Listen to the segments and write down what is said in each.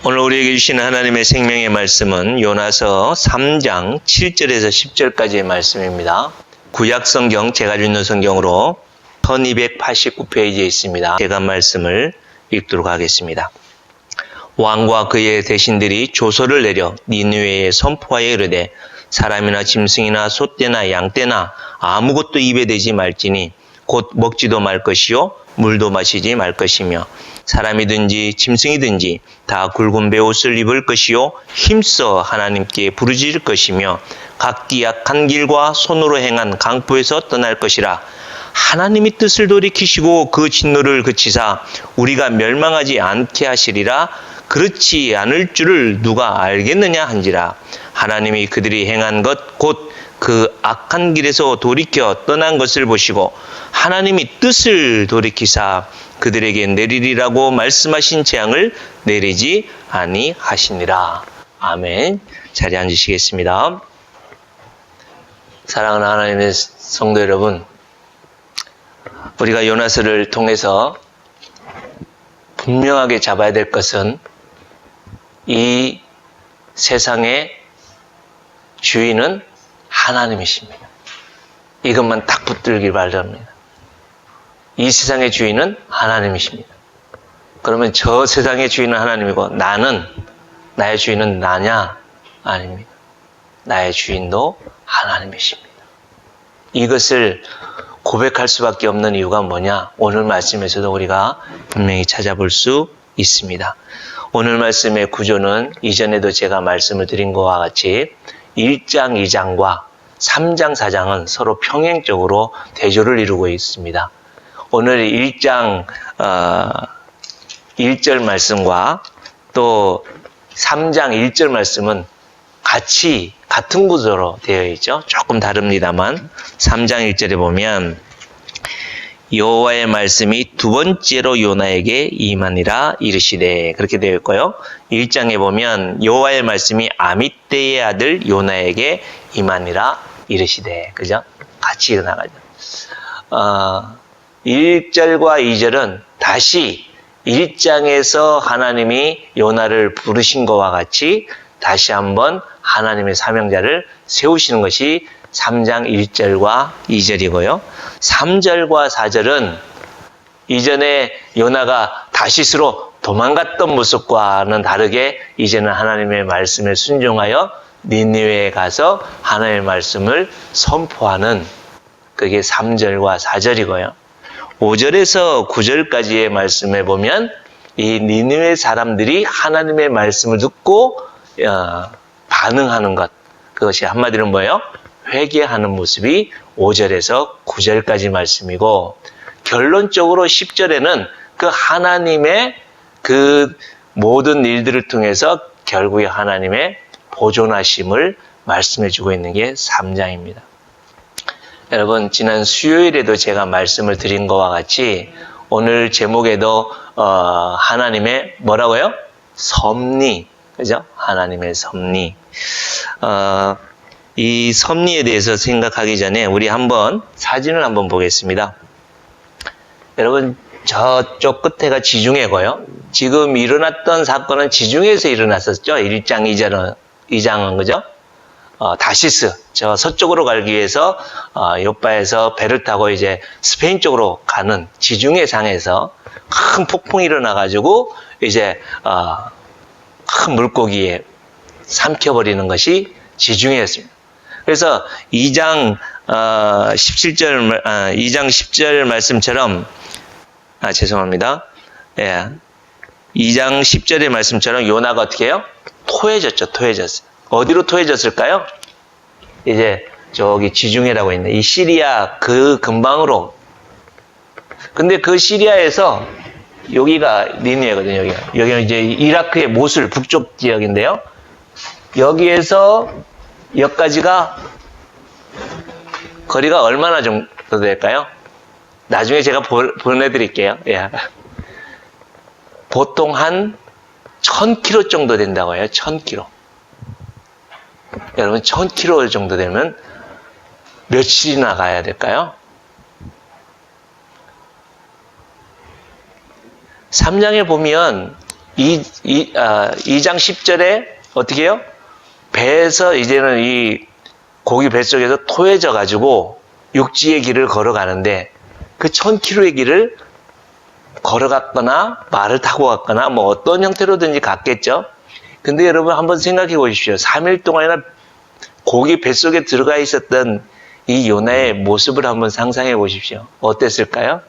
오늘 우리에게 주시는 하나님의 생명의 말씀은 요나서 3장 7절에서 10절까지의 말씀입니다. 구약성경 제가 읽는 성경으로 1289페이지에 있습니다. 제가 말씀을 읽도록 하겠습니다. 왕과 그의 대신들이 조서를 내려 니느웨에 선포하여 이르되 사람이나 짐승이나 소떼나 양떼나 아무것도 입에 대지 말지니 곧 먹지도 말 것이요 물도 마시지 말 것이며 사람이든지 짐승이든지 다 굵은 베옷을 입을 것이요 힘써 하나님께 부르짖을 것이며 각기 악한 길과 손으로 행한 강포에서 떠날 것이라. 하나님이 뜻을 돌이키시고 그 진노를 그치사 우리가 멸망하지 않게 하시리라. 그렇지 않을 줄을 누가 알겠느냐 한지라. 하나님이 그들이 행한 것 곧 그 악한 길에서 돌이켜 떠난 것을 보시고 하나님이 뜻을 돌이키사 그들에게 내리리라고 말씀하신 재앙을 내리지 아니하시니라. 아멘. 자리에 앉으시겠습니다. 사랑하는 하나님의 성도 여러분, 우리가 요나서를 통해서 분명하게 잡아야 될 것은 이 세상의 주인은 하나님이십니다. 이것만 딱 붙들길 바랍니다. 이 세상의 주인은 하나님이십니다. 그러면 저 세상의 주인은 하나님이고 나의 주인은 나냐? 아닙니다. 나의 주인도 하나님이십니다. 이것을 고백할 수밖에 없는 이유가 뭐냐? 오늘 말씀에서도 우리가 분명히 찾아볼 수 있습니다. 오늘 말씀의 구조는 이전에도 제가 말씀을 드린 것과 같이 1장, 2장과 3장, 4장은 서로 평행적으로 대조를 이루고 있습니다. 오늘 1장 1절 말씀과 또 3장 1절 말씀은 같은 구조로 되어 있죠. 조금 다릅니다만 3장 1절에 보면 여호와의 말씀이 두 번째로 요나에게 임하니라 이르시되 그렇게 되어 있고요. 1장에 보면 여호와의 말씀이 아미떼의 아들 요나에게 임하니라 이르시되, 그죠? 같이 일어나가죠. 1절과 2절은 다시 1장에서 하나님이 요나를 부르신 것과 같이 다시 한번 하나님의 사명자를 세우시는 것이 3장 1절과 2절이고요. 3절과 4절은 이전에 요나가 다시스로 도망갔던 모습과는 다르게 이제는 하나님의 말씀에 순종하여 니느웨에 가서 하나님의 말씀을 선포하는, 그게 3절과 4절이고요. 5절에서 9절까지의 말씀에 보면 이 니느웨 사람들이 하나님의 말씀을 듣고 반응하는 것, 그것이 한마디로 뭐예요? 회개하는 모습이 5절에서 9절까지 말씀이고, 결론적으로 10절에는 그 하나님의 그 모든 일들을 통해서 결국에 하나님의 보존하심을 말씀해 주고 있는 게 3장입니다. 여러분, 지난 수요일에도 제가 말씀을 드린 것과 같이 오늘 제목에도 하나님의 뭐라고요? 섭리, 그죠? 하나님의 섭리. 이 섭리에 대해서 생각하기 전에 우리 한번 사진을 한번 보겠습니다. 여러분, 저쪽 끝에가 지중해고요. 지금 일어났던 사건은 지중해에서 일어났었죠. 1장, 2장은, 그죠? 다시스, 저 서쪽으로 가기 위해서 요빠에서 배를 타고 이제 스페인 쪽으로 가는 지중해상에서 큰 폭풍이 일어나가지고 이제 큰 물고기에 삼켜버리는 것이 지중해였습니다. 그래서 2장 10절 말씀처럼, 죄송합니다. 예. 2장 10절의 말씀처럼 요나가 어떻게 해요? 토해졌어요. 어디로 토해졌을까요? 이제 저기 지중해라고 있네. 이 시리아 그 근방으로. 근데 그 시리아에서 여기가 니느웨거든요. 여기는 이제 이라크의 모술 북쪽 지역인데요. 여기에서 여기까지가 거리가 얼마나 정도 될까요? 나중에 제가 보내드릴게요. 예. 보통 한 1000km 정도 된다고 해요. 1000km. 여러분, 1000km 정도 되면 며칠이나 가야 될까요? 3장에 보면 2장 10절에 어떻게 해요? 배에서 이제는 이 고기 뱃속에서 토해져 가지고 육지의 길을 걸어가는데 그 1000km의 길을 걸어갔거나 말을 타고 갔거나 뭐 어떤 형태로든지 갔겠죠. 근데 여러분 한번 생각해 보십시오. 3일 동안이나 고기 뱃속에 들어가 있었던 이 요나의 모습을 한번 상상해 보십시오. 어땠을까요?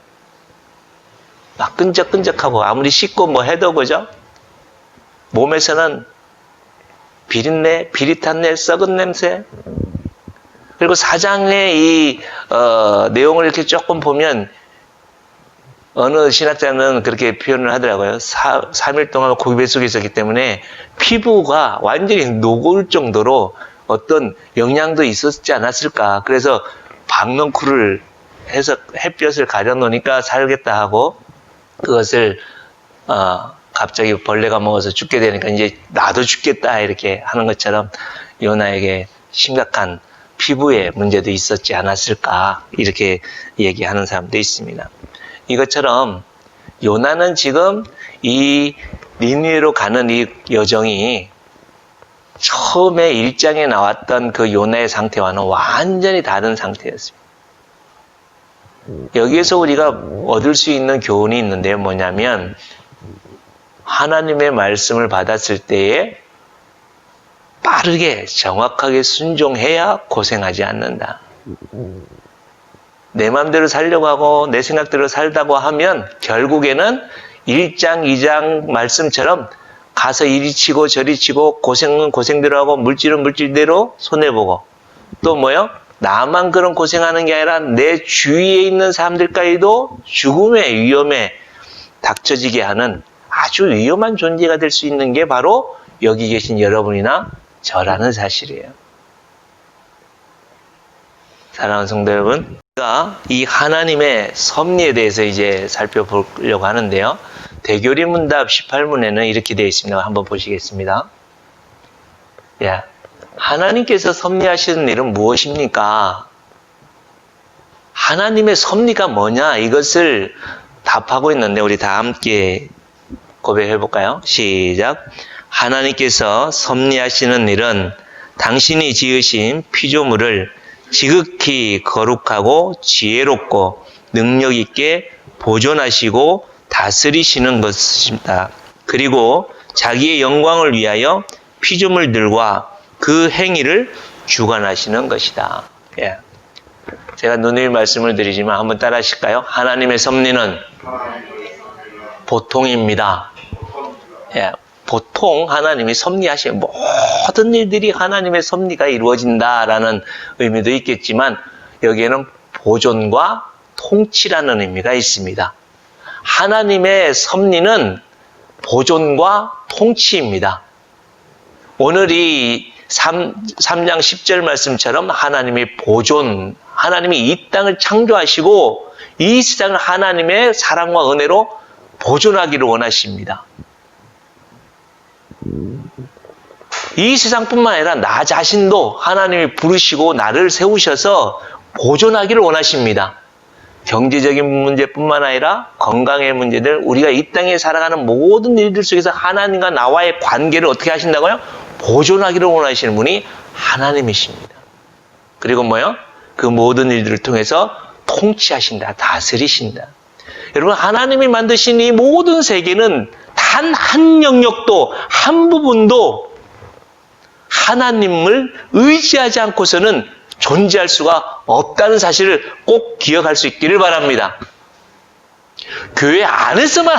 막 끈적끈적하고 아무리 씻고 뭐 해도 그죠? 몸에서는 비린내, 비릿한 썩은 냄새. 그리고 4장의 이 내용을 이렇게 조금 보면 어느 신학자는 그렇게 표현을 하더라고요. 3일 동안 고기 뱃속에 있었기 때문에 피부가 완전히 녹을 정도로 어떤 영양도 있었지 않았을까. 그래서 박넝쿨을 해서 햇볕을 가려놓으니까 살겠다 하고 그것을 갑자기 벌레가 먹어서 죽게 되니까 이제 나도 죽겠다 이렇게 하는 것처럼 요나에게 심각한 피부에 문제도 있었지 않았을까 이렇게 얘기하는 사람도 있습니다. 이것처럼 요나는 지금 이 니느웨로 가는 이 여정이 처음에 1장에 나왔던 그 요나의 상태와는 완전히 다른 상태였습니다. 여기에서 우리가 얻을 수 있는 교훈이 있는데요. 뭐냐면 하나님의 말씀을 받았을 때에 빠르게 정확하게 순종해야 고생하지 않는다. 내 마음대로 살려고 하고 내 생각대로 살다고 하면 결국에는 1장, 2장 말씀처럼 가서 이리 치고 저리 치고 고생은 고생대로 하고 물질은 물질대로 손해보고 또 뭐요? 나만 그런 고생하는 게 아니라 내 주위에 있는 사람들까지도 죽음의 위험에 닥쳐지게 하는 아주 위험한 존재가 될 수 있는 게 바로 여기 계신 여러분이나 저라는 사실이에요. 사랑하는 성도 여러분, 우리가 이 하나님의 섭리에 대해서 이제 살펴보려고 하는데요. 대교리 문답 18문에는 이렇게 되어 있습니다. 한번 보시겠습니다. 예. 하나님께서 섭리하시는 일은 무엇입니까? 하나님의 섭리가 뭐냐? 이것을 답하고 있는데 우리 다 함께 고백해 볼까요? 시작. 하나님께서 섭리하시는 일은 당신이 지으신 피조물을 지극히 거룩하고 지혜롭고 능력 있게 보존하시고 다스리시는 것입니다. 그리고 자기의 영광을 위하여 피조물들과 그 행위를 주관하시는 것이다. 예. 제가 누누이 말씀을 드리지만 한번 따라 하실까요? 하나님의 섭리는 보통입니다. 예. 보통 하나님이 섭리하시는 모든 일들이 하나님의 섭리가 이루어진다라는 의미도 있겠지만 여기에는 보존과 통치라는 의미가 있습니다. 하나님의 섭리는 보존과 통치입니다. 오늘 이 3장 10절 말씀처럼 하나님의 보존, 하나님이 이 땅을 창조하시고 이 세상을 하나님의 사랑과 은혜로 보존하기를 원하십니다. 이 세상뿐만 아니라 나 자신도 하나님이 부르시고 나를 세우셔서 보존하기를 원하십니다. 경제적인 문제뿐만 아니라 건강의 문제들, 우리가 이 땅에 살아가는 모든 일들 속에서 하나님과 나와의 관계를 어떻게 하신다고요? 보존하기를 원하시는 분이 하나님이십니다. 그리고 뭐요? 그 모든 일들을 통해서 통치하신다, 다스리신다. 여러분, 하나님이 만드신 이 모든 세계는 단 한 영역도, 한 부분도 하나님을 의지하지 않고서는 존재할 수가 없다는 사실을 꼭 기억할 수 있기를 바랍니다. 교회 안에서만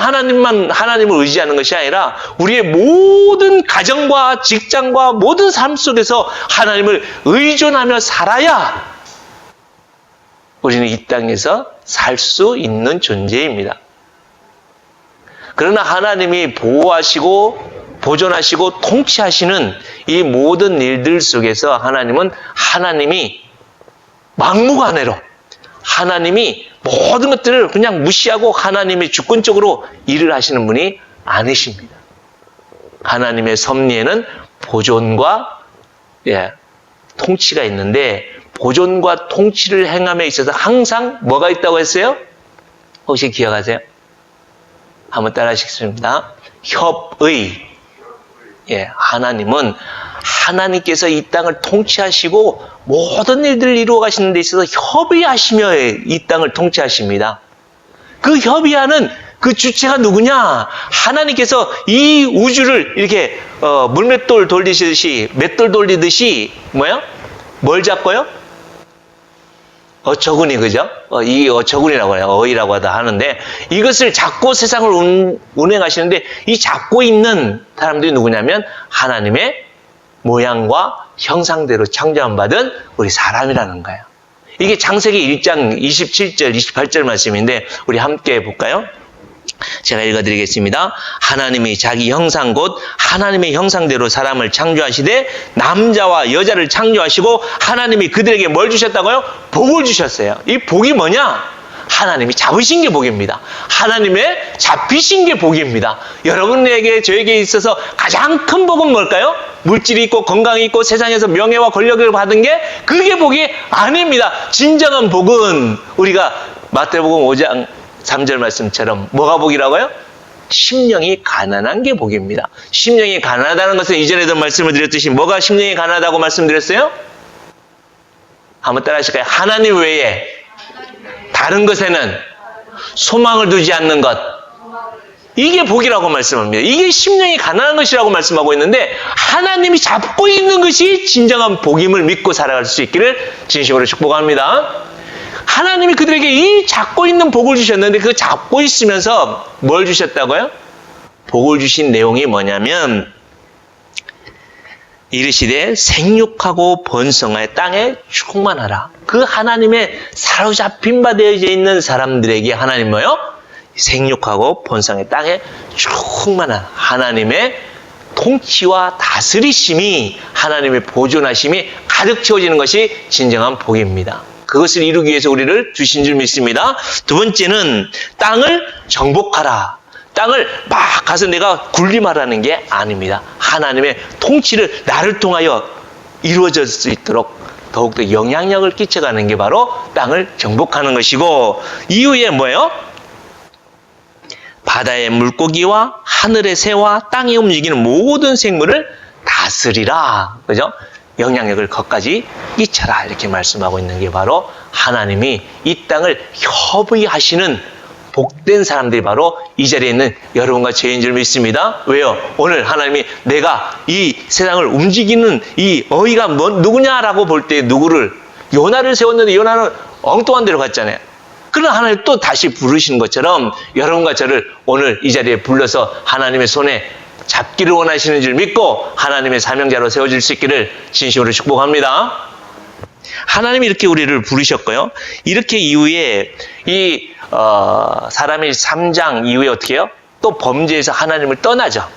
하나님을 의지하는 것이 아니라 우리의 모든 가정과 직장과 모든 삶 속에서 하나님을 의존하며 살아야 우리는 이 땅에서 살 수 있는 존재입니다. 그러나 하나님이 보호하시고 보존하시고 통치하시는 이 모든 일들 속에서 하나님이 막무가내로 하나님이 모든 것들을 그냥 무시하고 하나님이 주권적으로 일을 하시는 분이 아니십니다. 하나님의 섭리에는 보존과 통치가 있는데 보존과 통치를 행함에 있어서 항상 뭐가 있다고 했어요? 혹시 기억하세요? 한번 따라 하시겠습니다. 협의. 예, 하나님께서 이 땅을 통치하시고 모든 일들을 이루어 가시는 데 있어서 협의하시며 이 땅을 통치하십니다. 그 협의하는 그 주체가 누구냐? 하나님께서 이 우주를 이렇게 물맷돌 돌리듯이, 맷돌 돌리듯이 뭘 잡고요? 어처구니, 그죠? 이 어처구니라고 해요. 어이라고 하는데, 이것을 잡고 세상을 운행하시는데, 이 잡고 있는 사람들이 누구냐면 하나님의 모양과 형상대로 창조함 받은 우리 사람이라는 거예요. 이게 창세기 1장 27절, 28절 말씀인데 우리 함께 볼까요? 제가 읽어드리겠습니다. 하나님이 자기 형상 곧 하나님의 형상대로 사람을 창조하시되 남자와 여자를 창조하시고 하나님이 그들에게 뭘 주셨다고요? 복을 주셨어요. 이 복이 뭐냐? 하나님이 잡으신 게 복입니다. 하나님의 잡히신 게 복입니다. 여러분에게 저에게 있어서 가장 큰 복은 뭘까요? 물질이 있고 건강이 있고 세상에서 명예와 권력을 받은 게 그게 복이 아닙니다. 진정한 복은 우리가 마태복음 5장 3절 말씀처럼 뭐가 복이라고요? 심령이 가난한 게 복입니다. 심령이 가난하다는 것은 이전에도 말씀을 드렸듯이 뭐가 심령이 가난하다고 말씀드렸어요? 한번 따라 하실까요? 하나님 외에 다른 것에는 소망을 두지 않는 것. 이게 복이라고 말씀합니다. 이게 심령이 가난한 것이라고 말씀하고 있는데 하나님이 잡고 있는 것이 진정한 복임을 믿고 살아갈 수 있기를 진심으로 축복합니다. 하나님이 그들에게 이 잡고 있는 복을 주셨는데 그 잡고 있으면서 뭘 주셨다고요? 복을 주신 내용이 뭐냐면 이르시되 생육하고 번성하여 땅에 충만하라. 그 하나님의 사로잡힌 바 되어져 있는 사람들에게 하나님 뭐요? 생육하고 번성하여 땅에 충만한 하나님의 통치와 다스리심이 하나님의 보존하심이 가득 채워지는 것이 진정한 복입니다. 그것을 이루기 위해서 우리를 주신 줄 믿습니다. 두 번째는 땅을 정복하라. 땅을 막 가서 내가 군림하라는 게 아닙니다. 하나님의 통치를 나를 통하여 이루어질 수 있도록 더욱더 영향력을 끼쳐가는 게 바로 땅을 정복하는 것이고 이후에 뭐예요? 바다의 물고기와 하늘의 새와 땅에 움직이는 모든 생물을 다스리라. 그죠? 영향력을 거기까지 끼쳐라. 이렇게 말씀하고 있는 게 바로 하나님이 이 땅을 협의하시는 복된 사람들이 바로 이 자리에 있는 여러분과 저인 줄 믿습니다. 왜요? 오늘 하나님이 내가 이 세상을 움직이는 이 어이가 누구냐라고 볼 때 누구를 요나를 세웠는데 요나는 엉뚱한 데로 갔잖아요. 그러나 하나님 또 다시 부르시는 것처럼 여러분과 저를 오늘 이 자리에 불러서 하나님의 손에 잡기를 원하시는 줄 믿고 하나님의 사명자로 세워질 수 있기를 진심으로 축복합니다. 하나님이 이렇게 우리를 부르셨고요. 이렇게 이후에 이 사람이 3장 이후에 어떻게 해요? 또 범죄에서 하나님을 떠나죠.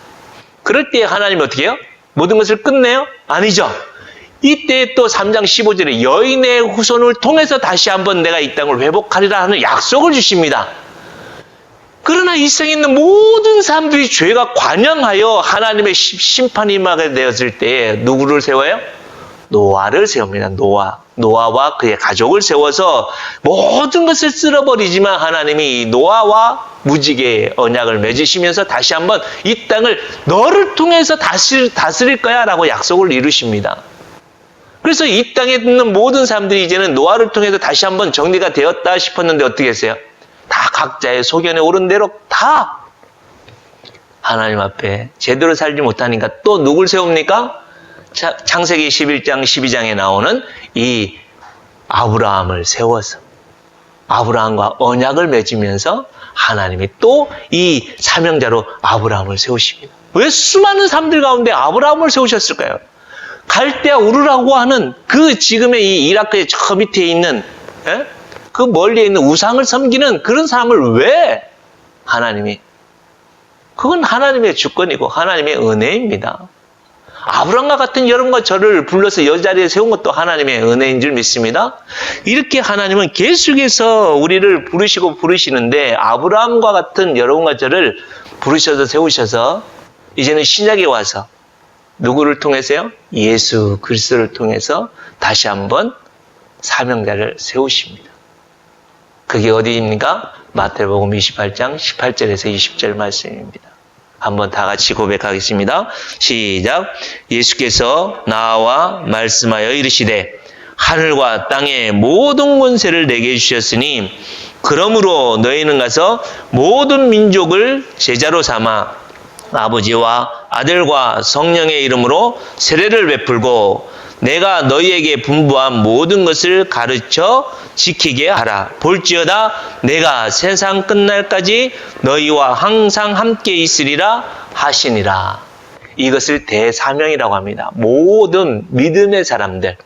그럴 때 하나님이 어떻게 해요? 모든 것을 끝내요? 아니죠. 이때 또 3장 15절에 여인의 후손을 통해서 다시 한번 내가 이 땅을 회복하리라 하는 약속을 주십니다. 그러나 이 세상에 있는 모든 사람들이 죄가 관영하여 하나님의 심판이 임하게 되었을 때 누구를 세워요? 노아를 세웁니다. 노아와 그의 가족을 세워서 모든 것을 쓸어버리지만 하나님이 노아와 무지개의 언약을 맺으시면서 다시 한번 이 땅을 너를 통해서 다스릴 거야 라고 약속을 이루십니다. 그래서 이 땅에 있는 모든 사람들이 이제는 노아를 통해서 다시 한번 정리가 되었다 싶었는데 어떻게 했어요? 다 각자의 소견에 오른 대로 다 하나님 앞에 제대로 살지 못하니까 또 누굴 세웁니까? 창세기 11장 12장에 나오는 이 아브라함을 세워서 아브라함과 언약을 맺으면서 하나님이 또 이 사명자로 아브라함을 세우십니다. 왜 수많은 사람들 가운데 아브라함을 세우셨을까요? 갈대아 우르라고 하는 그 지금의 이 이라크의 저 밑에 있는 그 멀리에 있는 우상을 섬기는 그런 사람을 왜 하나님이 그건 하나님의 주권이고 하나님의 은혜입니다. 아브라함과 같은 여러분과 저를 불러서 여자리에 세운 것도 하나님의 은혜인 줄 믿습니다. 이렇게 하나님은 계속해서 우리를 부르시는데 아브라함과 같은 여러분과 저를 부르셔서 세우셔서 이제는 신약에 와서 누구를 통해서요? 예수 그리스도를 통해서 다시 한번 사명자를 세우십니다. 그게 어디입니까? 마태복음 28장 18절에서 20절 말씀입니다. 한번 다 같이 고백하겠습니다. 시작. 예수께서 나와 말씀하여 이르시되 하늘과 땅의 모든 권세를 내게 주셨으니 그러므로 너희는 가서 모든 민족을 제자로 삼아 아버지와 아들과 성령의 이름으로 세례를 베풀고 내가 너희에게 분부한 모든 것을 가르쳐 지키게 하라. 볼지어다 내가 세상 끝날까지 너희와 항상 함께 있으리라 하시니라. 이것을 대사명이라고 합니다. 모든 믿음의 사람들,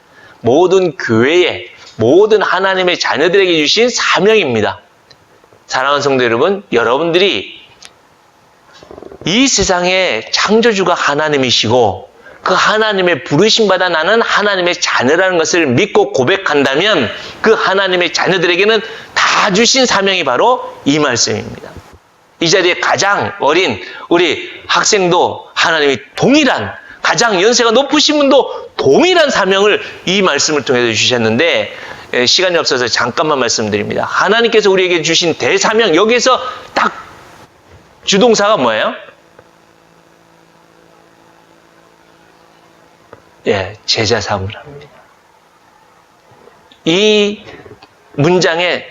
모든 교회에, 모든 하나님의 자녀들에게 주신 사명입니다. 사랑하는 성도 여러분, 여러분들이 이 세상의 창조주가 하나님이시고 그 하나님의 부르심받아 나는 하나님의 자녀라는 것을 믿고 고백한다면 그 하나님의 자녀들에게는 다 주신 사명이 바로 이 말씀입니다. 이 자리에 가장 어린 우리 학생도 하나님이 동일한, 가장 연세가 높으신 분도 동일한 사명을 이 말씀을 통해서 주셨는데 시간이 없어서 잠깐만 말씀드립니다. 하나님께서 우리에게 주신 대사명, 여기에서 딱 주동사가 뭐예요? 제자 삼으랍니다. 이 문장의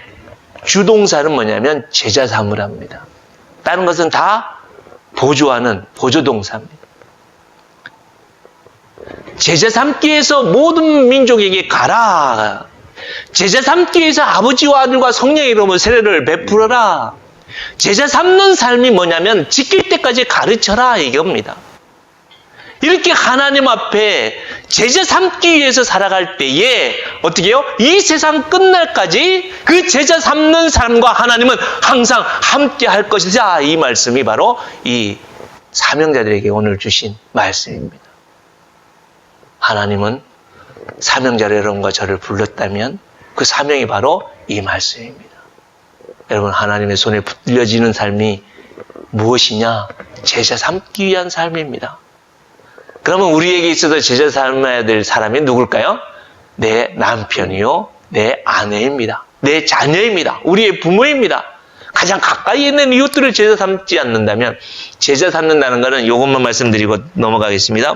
주동사는 뭐냐면 제자 삼으랍니다. 다른 것은 다 보조하는 보조동사입니다. 제자 삼기 위해서 모든 민족에게 가라. 제자 삼기 위해서 아버지와 아들과 성령의 이름으로 세례를 베풀어라. 제자 삼는 삶이 뭐냐면 지킬 때까지 가르쳐라 이겁니다. 이렇게 하나님 앞에 제자 삼기 위해서 살아갈 때에 어떻게 해요? 이 세상 끝날까지 그 제자 삼는 삶과 하나님은 항상 함께 할 것이다. 이 말씀이 바로 이 사명자들에게 오늘 주신 말씀입니다. 하나님은 사명자로 여러분과 저를 불렀다면 그 사명이 바로 이 말씀입니다. 여러분, 하나님의 손에 붙들려지는 삶이 무엇이냐? 제자 삼기 위한 삶입니다. 그러면 우리에게 있어서 제자 삼아야 될 사람이 누굴까요? 내 남편이요, 내 아내입니다. 내 자녀입니다. 우리의 부모입니다. 가장 가까이 있는 이웃들을 제자 삼지 않는다면, 제자 삼는다는 것은 이것만 말씀드리고 넘어가겠습니다.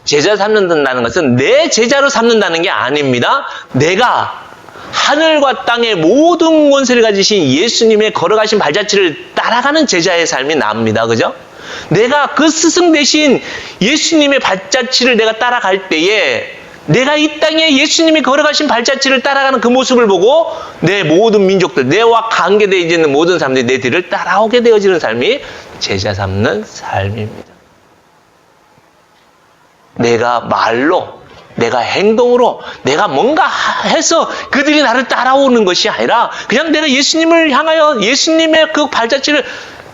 제자 삼는다는 것은 내 제자로 삼는다는 게 아닙니다. 내가 하늘과 땅의 모든 권세를 가지신 예수님의 걸어가신 발자취를 따라가는 제자의 삶이 납니다. 그죠? 내가 그 스승 대신 예수님의 발자취를 내가 따라갈 때에 내가 이 땅에 예수님이 걸어가신 발자취를 따라가는 그 모습을 보고 내 모든 민족들, 내와 관계되어 있는 모든 사람들이 내 뒤를 따라오게 되어지는 삶이 제자 삼는 삶입니다. 내가 말로, 내가 행동으로, 내가 뭔가 해서 그들이 나를 따라오는 것이 아니라 그냥 내가 예수님을 향하여 예수님의 그 발자취를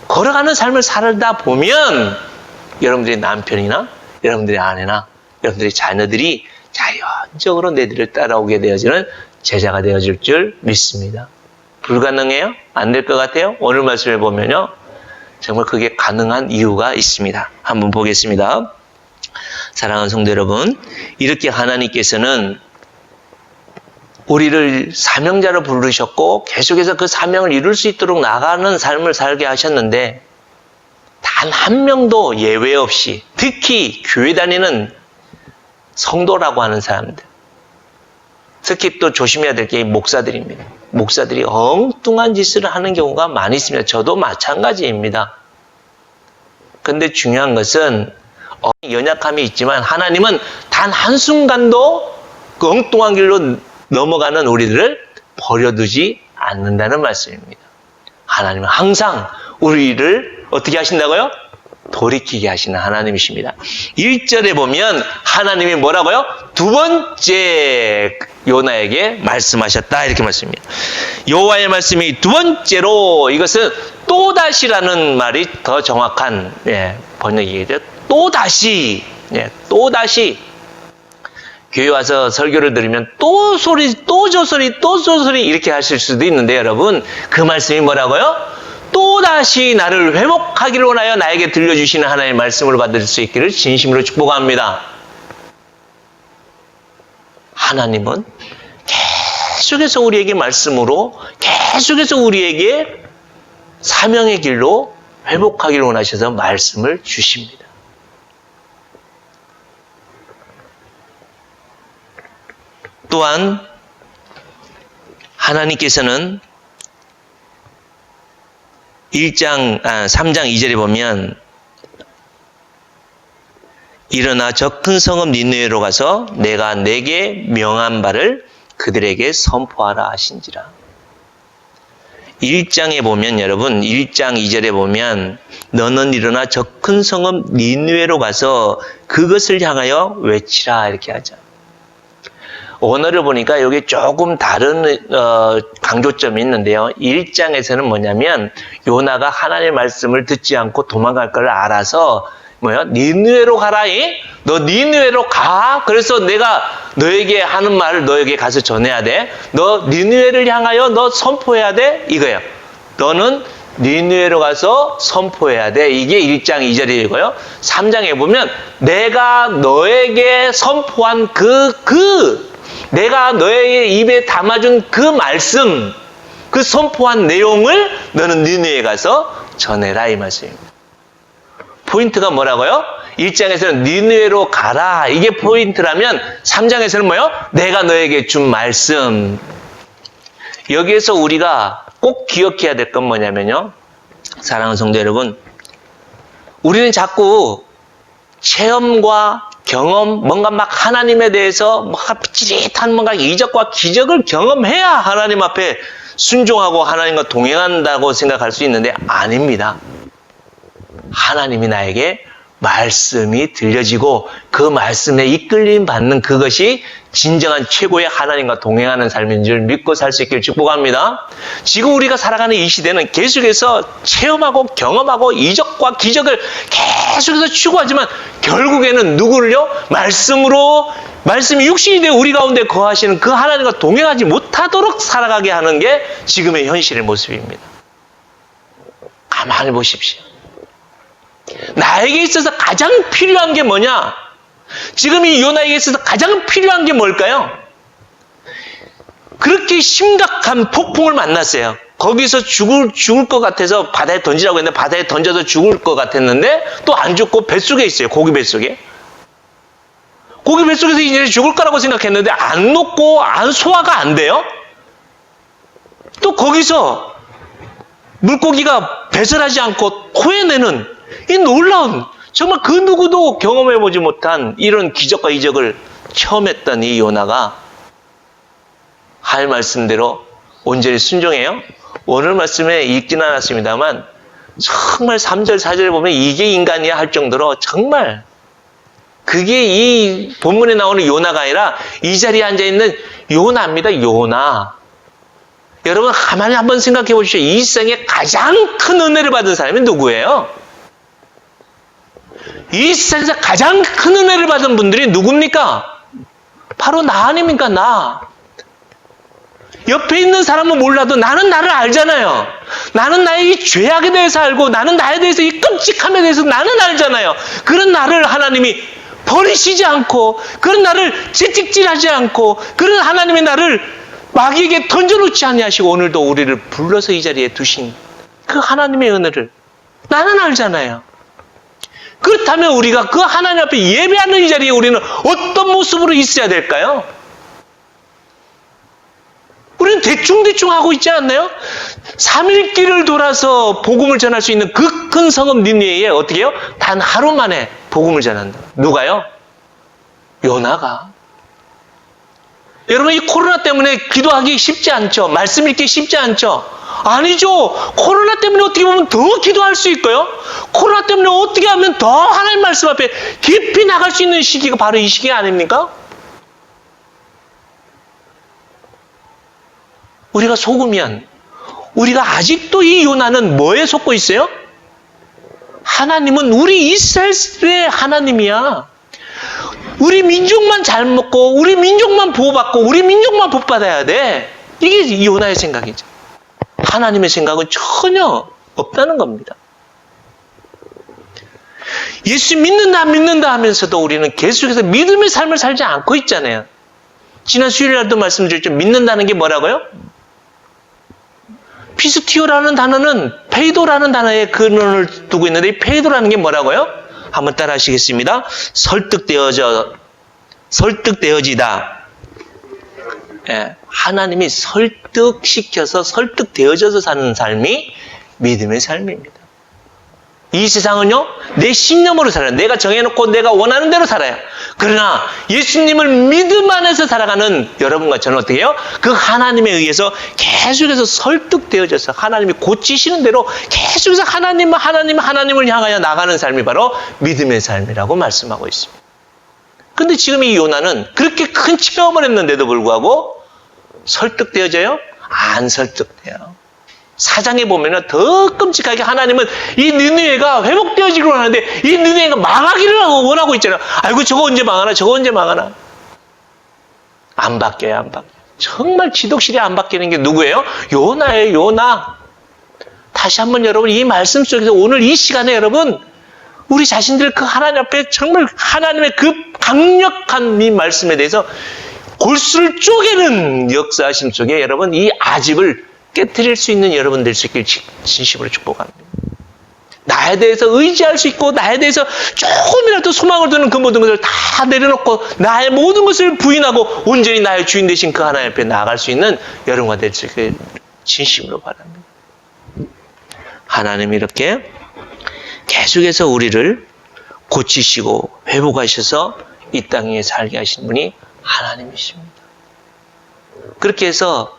걸어가는 삶을 살다 보면 여러분들의 남편이나 여러분들의 아내나 여러분들의 자녀들이 자연적으로 내 뒤를 따라오게 되어지는 제자가 되어질 줄 믿습니다. 불가능해요? 안 될 것 같아요? 오늘 말씀을 보면요, 정말 그게 가능한 이유가 있습니다. 한번 보겠습니다. 사랑하는 성도 여러분, 이렇게 하나님께서는 우리를 사명자로 부르셨고 계속해서 그 사명을 이룰 수 있도록 나가는 삶을 살게 하셨는데 단 한 명도 예외 없이, 특히 교회 다니는 성도라고 하는 사람들, 특히 또 조심해야 될 게 목사들입니다. 목사들이 엉뚱한 짓을 하는 경우가 많이 있습니다. 저도 마찬가지입니다. 그런데 중요한 것은 연약함이 있지만 하나님은 단 한순간도 그 엉뚱한 길로 넘어가는 우리들을 버려두지 않는다는 말씀입니다. 하나님은 항상 우리를 어떻게 하신다고요? 돌이키게 하시는 하나님이십니다. 1절에 보면 하나님이 뭐라고요? 두 번째 요나에게 말씀하셨다 이렇게 말씀입니다. 여호와의 말씀이 두 번째로, 이것은 또다시라는 말이 더 정확한 번역이겠죠. 또다시, 또다시. 교회 와서 설교를 들으면 또 소리, 또 저 소리, 또 저 소리 이렇게 하실 수도 있는데 여러분, 그 말씀이 뭐라고요? 또다시 나를 회복하기를 원하여 나에게 들려주시는 하나님의 말씀을 받을 수 있기를 진심으로 축복합니다. 하나님은 계속해서 우리에게 말씀으로, 계속해서 우리에게 사명의 길로 회복하기를 원하셔서 말씀을 주십니다. 또한 하나님께서는 3장 2절에 보면 일어나 저 큰 성읍 니느웨로 가서 내가 내게 명한 바를 그들에게 선포하라 하신지라. 1장에 보면 여러분 1장 2절에 보면 너는 일어나 저 큰 성읍 니느웨로 가서 그것을 향하여 외치라 이렇게 하죠. 언어를 보니까 여기 조금 다른 강조점이 있는데요. 1장에서는 뭐냐면 요나가 하나님의 말씀을 듣지 않고 도망갈 걸 알아서 니느웨로 가라이. 너 니느웨로 가. 그래서 내가 너에게 하는 말을 너에게 가서 전해야 돼. 너 니느웨를 향하여 너 선포해야 돼. 이거예요. 너는 니느웨로 가서 선포해야 돼. 이게 1장 2절이고요. 3장에 보면 내가 너에게 선포한 내가 너의 입에 담아준 그 말씀, 그 선포한 내용을 너는 니느웨에 가서 전해라 이 말씀입니다. 포인트가 뭐라고요? 1장에서는 니느웨로 가라. 이게 포인트라면 3장에서는 뭐요? 내가 너에게 준 말씀. 여기에서 우리가 꼭 기억해야 될 건 뭐냐면요. 사랑하는 성도 여러분, 우리는 자꾸 체험과 경험, 뭔가 막 하나님에 대해서 뭔가 찌릿한 뭔가 이적과 기적을 경험해야 하나님 앞에 순종하고 하나님과 동행한다고 생각할 수 있는데 아닙니다. 하나님이 나에게 말씀이 들려지고 그 말씀에 이끌림 받는 그것이 진정한 최고의 하나님과 동행하는 삶인 줄 믿고 살 수 있기를 축복합니다. 지금 우리가 살아가는 이 시대는 계속해서 체험하고 경험하고 이적과 기적을 계속해서 추구하지만 결국에는 누구를요? 말씀이 육신이 되어 우리 가운데 거하시는 그 하나님과 동행하지 못하도록 살아가게 하는 게 지금의 현실의 모습입니다. 가만히 보십시오. 나에게 있어서 가장 필요한 게 뭐냐? 지금 이 요나에게 있어서 가장 필요한 게 뭘까요? 그렇게 심각한 폭풍을 만났어요. 거기서 죽을 것 같아서 바다에 던지라고 했는데 바다에 던져서 죽을 것 같았는데 또 안 죽고 뱃속에 있어요. 고기 뱃속에. 고기 뱃속에서 이제 죽을 거라고 생각했는데 안 녹고 소화가 안 돼요. 또 거기서 물고기가 배설하지 않고 토해내는 이 놀라운 정말 그 누구도 경험해보지 못한 이런 기적과 이적을 처음 했던 이 요나가 할 말씀대로 온전히 순종해요. 오늘 말씀에 읽지는 않았습니다만 정말 3절 4절에 보면 이게 인간이야 할 정도로 정말 그게 이 본문에 나오는 요나가 아니라 이 자리에 앉아있는 요나입니다. 요나. 여러분 가만히 한번 생각해 보십시오. 이 세상에 가장 큰 은혜를 받은 사람이 누구예요? 이 세상에서 가장 큰 은혜를 받은 분들이 누굽니까? 바로 나 아닙니까? 나. 옆에 있는 사람은 몰라도 나는 나를 알잖아요. 나는 나의 이 죄악에 대해서 알고 나는 나에 대해서 이 끔찍함에 대해서 나는 알잖아요. 그런 나를 하나님이 버리시지 않고 그런 나를 채찍질하지 않고 그런 하나님의 나를 마귀에게 던져놓지 아니하시고 오늘도 우리를 불러서 이 자리에 두신 그 하나님의 은혜를 나는 알잖아요. 그렇다면 우리가 그 하나님 앞에 예배하는 이 자리에 우리는 어떤 모습으로 있어야 될까요? 우리는 대충대충 하고 있지 않나요? 3일 길을 돌아서 복음을 전할 수 있는 그 큰 성읍 니느웨에 어떻게 해요? 단 하루 만에 복음을 전한다. 누가요? 요나가. 여러분 이 코로나 때문에 기도하기 쉽지 않죠? 말씀 읽기 쉽지 않죠? 아니죠. 코로나 때문에 어떻게 보면 더 기도할 수 있고요. 코로나 때문에 어떻게 하면 더 하나님 말씀 앞에 깊이 나갈 수 있는 시기가 바로 이 시기 아닙니까? 우리가 속으면 우리가 아직도 이 요나는 뭐에 속고 있어요? 하나님은 우리 이스라엘의 하나님이야. 우리 민족만 잘 먹고 우리 민족만 보호받고 우리 민족만 복받아야 돼. 이게 요나의 생각이죠. 하나님의 생각은 전혀 없다는 겁니다. 예수 믿는다 안 믿는다 하면서도 우리는 계속해서 믿음의 삶을 살지 않고 있잖아요. 지난 수요일 날도 말씀드렸죠. 믿는다는 게 뭐라고요? 피스티오라는 단어는 페이도라는 단어에 근원을 두고 있는데 이 페이도라는 게 뭐라고요? 한번 따라 하시겠습니다. 설득되어지다. 예, 하나님이 설득시켜서 설득되어져서 사는 삶이 믿음의 삶입니다. 이 세상은요, 내 신념으로 살아요. 내가 정해놓고 내가 원하는 대로 살아요. 그러나 예수님을 믿음 안에서 살아가는 여러분과 저는 어떻게 해요? 그 하나님에 의해서 계속해서 설득되어져서 하나님이 고치시는 대로 계속해서 하나님을 향하여 나가는 삶이 바로 믿음의 삶이라고 말씀하고 있습니다. 근데 지금 이 요나는 그렇게 큰 체험을 했는데도 불구하고 설득되어져요? 안 설득돼요. 사장에 보면은 더 끔찍하게 하나님은 이 느느웨가 회복되어지기로 하는데 이 느느웨가 망하기를 원하고 있잖아요. 아이고 저거 언제 망하나. 안 바뀌어요. 정말 지독실이 안 바뀌는 게 누구예요? 요나예요. 요나. 다시 한번 여러분 이 말씀 속에서 오늘 이 시간에 여러분 우리 자신들 그 하나님 앞에 정말 하나님의 그 강력한 이 말씀에 대해서 골수를 쪼개는 역사하심 속에 여러분 이 아집을 깨트릴 수 있는 여러분 될 수 있길 진심으로 축복합니다. 나에 대해서 의지할 수 있고 나에 대해서 조금이라도 소망을 두는 그 모든 것을 다 내려놓고 나의 모든 것을 부인하고 온전히 나의 주인 되신 그 하나님 앞에 나아갈 수 있는 여러분과 될 수 있길 진심으로 바랍니다. 하나님이 이렇게 계속해서 우리를 고치시고 회복하셔서 이 땅에 살게 하신 분이 하나님이십니다. 그렇게 해서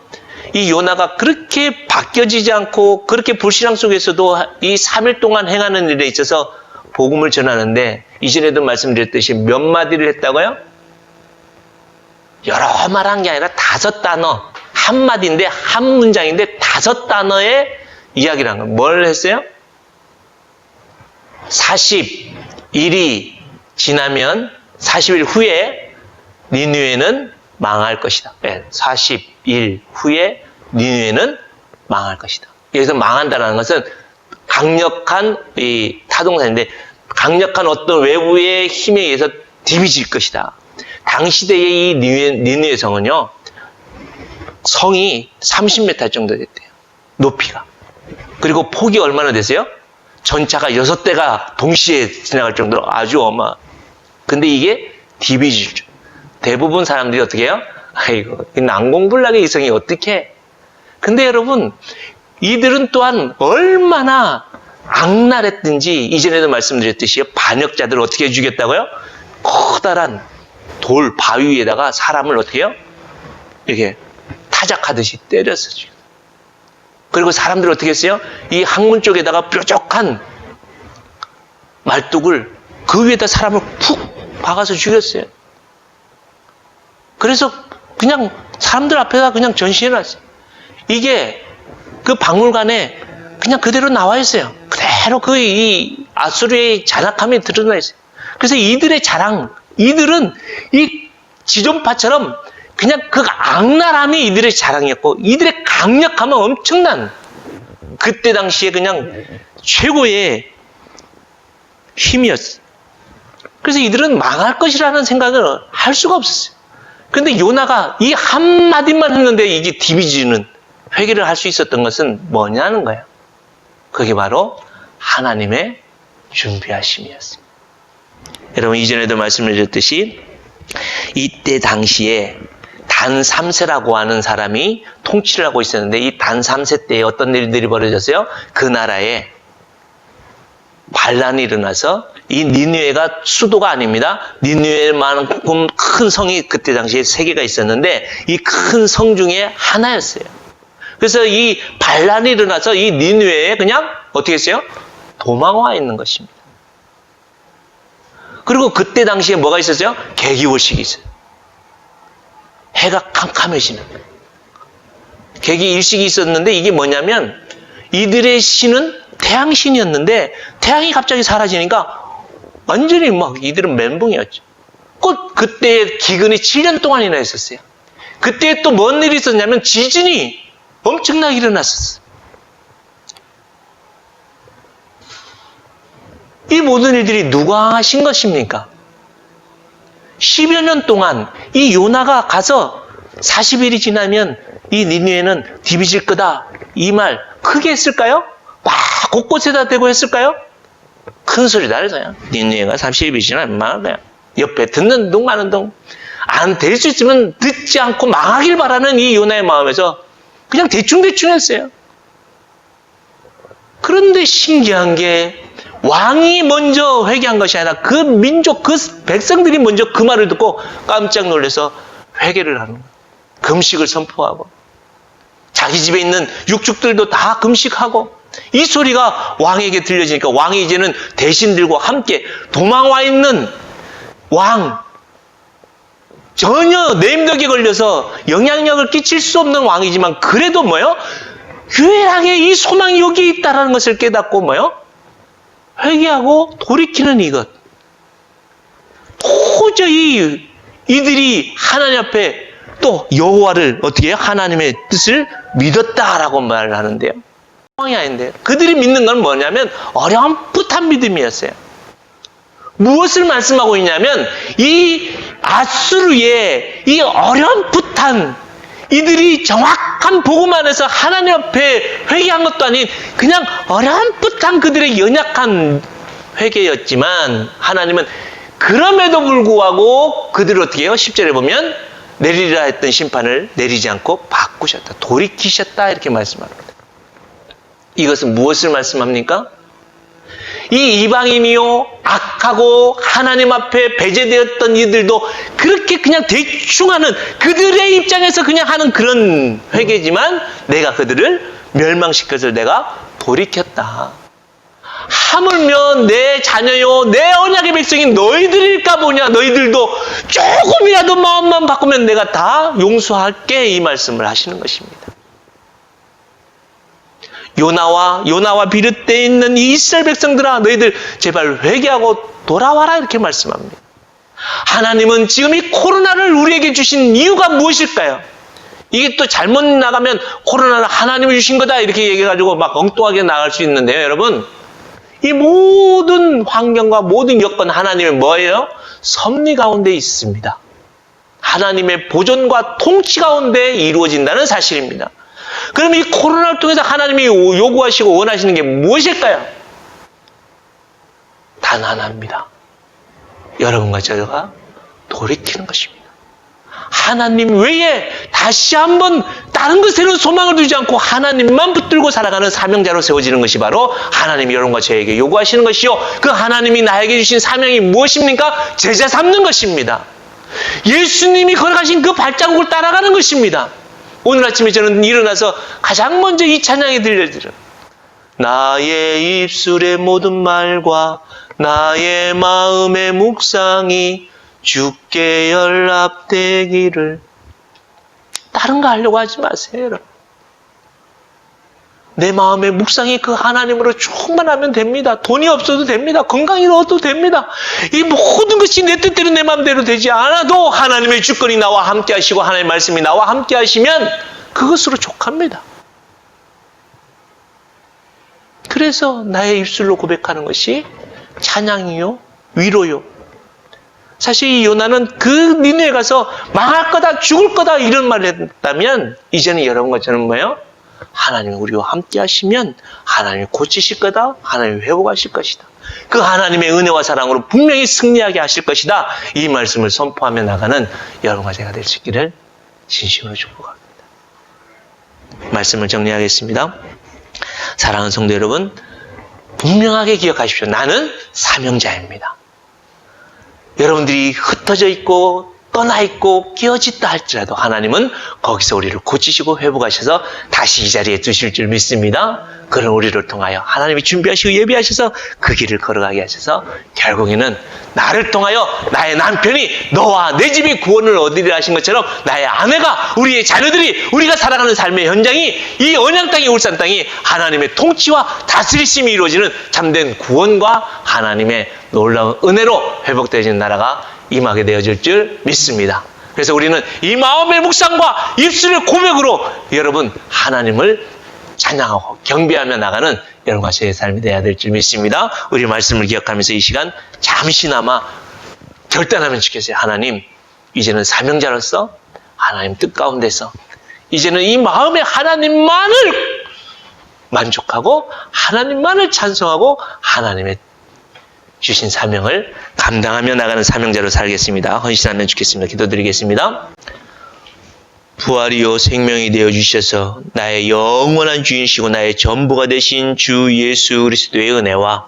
이 요나가 그렇게 바뀌어지지 않고 그렇게 불신앙 속에서도 이 3일 동안 행하는 일에 있어서 복음을 전하는데 이전에도 말씀드렸듯이 몇 마디를 했다고요? 여러 말 한 게 아니라 5단어. 한 마디인데 한 문장인데 5단어의 이야기를 한 거예요. 뭘 했어요? 40일이 지나면 40일 후에 니느웨는 망할 것이다. 네, 40일 후에 니느웨는 망할 것이다. 여기서 망한다는 것은 강력한 이 타동사인데 강력한 어떤 외부의 힘에 의해서 디비질 것이다. 당시대의 이 니느웨 성은요. 성이 30m 정도 됐대요. 높이가. 그리고 폭이 얼마나 됐어요? 전차가 6대가 동시에 지나갈 정도로 아주 근데 이게 디비질죠. 대부분 사람들이 어떻게 해요? 아이고, 난공불락의 이성이 어떻게 해? 근데 여러분, 이들은 또한 얼마나 악랄했든지, 이전에도 말씀드렸듯이 반역자들을 어떻게 죽였다고요? 커다란 돌, 바위 위에다가 사람을 어떻게 해요? 이렇게 타작하듯이 때려서 죽였어요. 그리고 사람들을 어떻게 했어요? 이 항문 쪽에다가 뾰족한 말뚝을 그 위에다 사람을 푹 박아서 죽였어요. 그래서 그냥 사람들 앞에다 그냥 전시해놨어요. 이게 그 박물관에 그냥 그대로 나와 있어요. 그대로 그 이 아수르의 잔악함이 드러나 있어요. 그래서 이들의 자랑, 이들은 이 지존파처럼 그냥 그 악랄함이 이들의 자랑이었고 이들의 강력함은 엄청난 그때 당시에 그냥 최고의 힘이었어요. 그래서 이들은 망할 것이라는 생각을 할 수가 없었어요. 근데 요나가 이 한마디만 했는데 이게 디비지는 회개를 할 수 있었던 것은 뭐냐는 거예요. 그게 바로 하나님의 준비하심이었습니다. 여러분 이전에도 말씀을 드렸듯이 이때 당시에 단 3세라고 하는 사람이 통치를 하고 있었는데 이 단 3세 때에 어떤 일들이 벌어졌어요? 그 나라에 반란이 일어나서 이 니느웨가 수도가 아닙니다. 니느웨만큼 큰 성이 그때 당시에 3개가 있었는데 이 큰 성 중에 하나였어요. 그래서 이 반란이 일어나서 이 니느웨에 그냥 어떻게 했어요? 도망와 있는 것입니다. 그리고 그때 당시에 뭐가 있었어요? 계기월식이 있어요. 해가 캄캄해지는 거예요. 계기일식이 있었는데 이게 뭐냐면 이들의 신은 태양신이었는데 태양이 갑자기 사라지니까 완전히 막 이들은 멘붕이었죠. 그때 기근이 7년 동안이나 있었어요. 그때 또 뭔 일이 있었냐면 지진이 엄청나게 일어났었어요. 이 모든 일들이 누가 하신 것입니까? 10여 년 동안 이 요나가 가서 40일이 지나면 이 니느웨는 디비질 거다. 이 말 크게 했을까요? 막 곳곳에다 대고 했을까요? 큰 소리 나르잖아요. 니네가 30이지나 말이야. 옆에 듣는 둥 마는 둥. 안 될 수 있으면 듣지 않고 망하길 바라는 이 요나의 마음에서 그냥 대충대충 했어요. 그런데 신기한 게 왕이 먼저 회개한 것이 아니라 그 민족, 그 백성들이 먼저 그 말을 듣고 깜짝 놀라서 회개를 하는 거예요. 금식을 선포하고 자기 집에 있는 육축들도 다 금식하고 이 소리가 왕에게 들려지니까 왕이 이제는 대신들과 함께 도망와 있는 왕, 전혀 내임덕에 걸려서 영향력을 끼칠 수 없는 왕이지만 그래도 뭐요? 유일하게 이 소망이 여기에 있다는 것을 깨닫고 뭐요? 회개하고 돌이키는 이것. 도저히 이들이 하나님 앞에 또 여호와를 어떻게 해요? 하나님의 뜻을 믿었다라고 말을 하는데요. 상황이 아닌데요. 그들이 믿는 건 뭐냐면 어렴풋한 믿음이었어요. 무엇을 말씀하고 있냐면 이 아수르의 이 어렴풋한 이들이 정확한 복음 안에서 하나님 앞에 회개한 것도 아닌 그냥 어렴풋한 그들의 연약한 회개였지만 하나님은 그럼에도 불구하고 그들을 어떻게 해요? 10절에 보면 내리리라 했던 심판을 내리지 않고 바꾸셨다. 돌이키셨다. 이렇게 말씀합니다. 이것은 무엇을 말씀합니까? 이 이방인이요 악하고 하나님 앞에 배제되었던 이들도 그렇게 그냥 대충 하는 그들의 입장에서 그냥 하는 그런 회개지만 내가 그들을 멸망시켜서 내가 돌이켰다. 하물며 내 자녀요 내 언약의 백성인 너희들일까 보냐. 너희들도 조금이라도 마음만 바꾸면 내가 다 용서할게. 이 말씀을 하시는 것입니다. 요나와 비롯되어 있는 이 이스라엘 백성들아 너희들 제발 회개하고 돌아와라 이렇게 말씀합니다. 하나님은 지금 이 코로나를 우리에게 주신 이유가 무엇일까요? 이게 또 잘못 나가면 코로나는 하나님이 주신 거다 이렇게 얘기해가지고 막 엉뚱하게 나갈 수 있는데요. 여러분 이 모든 환경과 모든 여건 하나님의 뭐예요? 섭리 가운데 있습니다. 하나님의 보존과 통치 가운데 이루어진다는 사실입니다. 그럼 이 코로나를 통해서 하나님이 요구하시고 원하시는 게 무엇일까요? 단 하나입니다. 여러분과 저가 돌이키는 것입니다. 하나님 외에 다시 한번 다른 것에는 소망을 두지 않고 하나님만 붙들고 살아가는 사명자로 세워지는 것이 바로 하나님이 여러분과 저에게 요구하시는 것이요. 그 하나님이 나에게 주신 사명이 무엇입니까? 제자 삼는 것입니다. 예수님이 걸어가신 그 발자국을 따라가는 것입니다. 오늘 아침에 저는 일어나서 가장 먼저 이 찬양이 들려드려요. 나의 입술의 모든 말과 나의 마음의 묵상이 주께 연락되기를. 다른 거 하려고 하지 마세요, 여러분. 내 마음의 묵상이 그 하나님으로 충만하면 됩니다. 돈이 없어도 됩니다. 건강이 얻어도 됩니다. 이 모든 것이 내 뜻대로 내 마음대로 되지 않아도 하나님의 주권이 나와 함께 하시고 하나님의 말씀이 나와 함께 하시면 그것으로 족합니다. 그래서 나의 입술로 고백하는 것이 찬양이요, 위로요. 사실 이 요나는 그 니느웨에 가서 망할 거다, 죽을 거다 이런 말을 했다면 이제는 여러분과 저는 뭐예요? 하나님이 우리와 함께 하시면 하나님이 고치실 거다. 하나님이 회복하실 것이다. 그 하나님의 은혜와 사랑으로 분명히 승리하게 하실 것이다. 이 말씀을 선포하며 나가는 여러분과 제가 될 수 있기를 진심으로 축복합니다. 말씀을 정리하겠습니다. 사랑하는 성도 여러분, 분명하게 기억하십시오. 나는 사명자입니다. 여러분들이 흩어져 있고 떠나 있고 끼어짓다 할지라도 하나님은 거기서 우리를 고치시고 회복하셔서 다시 이 자리에 두실 줄 믿습니다. 그런 우리를 통하여 하나님이 준비하시고 예비하셔서 그 길을 걸어가게 하셔서 결국에는 나를 통하여 나의 남편이 너와 내 집이 구원을 얻으리라 하신 것처럼 나의 아내가 우리의 자녀들이 우리가 살아가는 삶의 현장이 이 언양 땅이 울산 땅이 하나님의 통치와 다스리심이 이루어지는 참된 구원과 하나님의 놀라운 은혜로 회복되어지는 나라가 임하게 되어질 줄 믿습니다. 그래서 우리는 이 마음의 묵상과 입술의 고백으로 여러분 하나님을 찬양하고 경배하며 나가는 여러분과 저의 삶이 되어야 될 줄 믿습니다. 우리 말씀을 기억하면서 이 시간 잠시나마 결단하면 좋겠어요. 하나님, 이제는 만족하고 하나님만을 찬송하고 하나님의 주신 사명을 감당하며 나가는 사명자로 살겠습니다. 헌신하면 좋겠습니다. 기도드리겠습니다. 부활이요 생명이 되어 주셔서 나의 영원한 주인이시고 나의 전부가 되신 주 예수 그리스도의 은혜와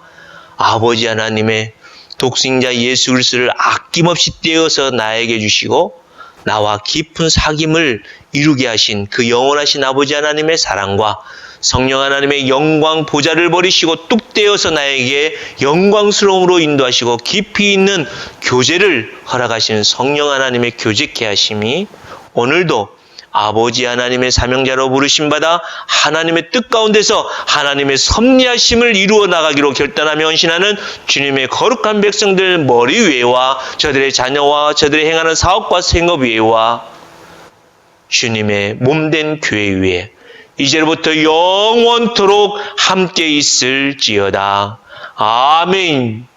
아버지 하나님의 독생자 예수 그리스도를 아낌없이 떼어서 나에게 주시고 나와 깊은 사귐을 이루게 하신 그 영원하신 아버지 하나님의 사랑과 성령 하나님의 영광 보좌를 버리시고 뚝 떼어서 나에게 영광스러움으로 인도하시고 깊이 있는 교제를 허락하시는 성령 하나님의 교제케 하심이 오늘도 아버지 하나님의 사명자로 부르심받아 하나님의 뜻 가운데서 하나님의 섭리하심을 이루어 나가기로 결단하며 헌신하는 주님의 거룩한 백성들 머리 위에와 저들의 자녀와 저들의 행하는 사업과 생업 위에와 주님의 몸된 교회 위에 이제로부터 영원토록 함께 있을지어다. 아멘.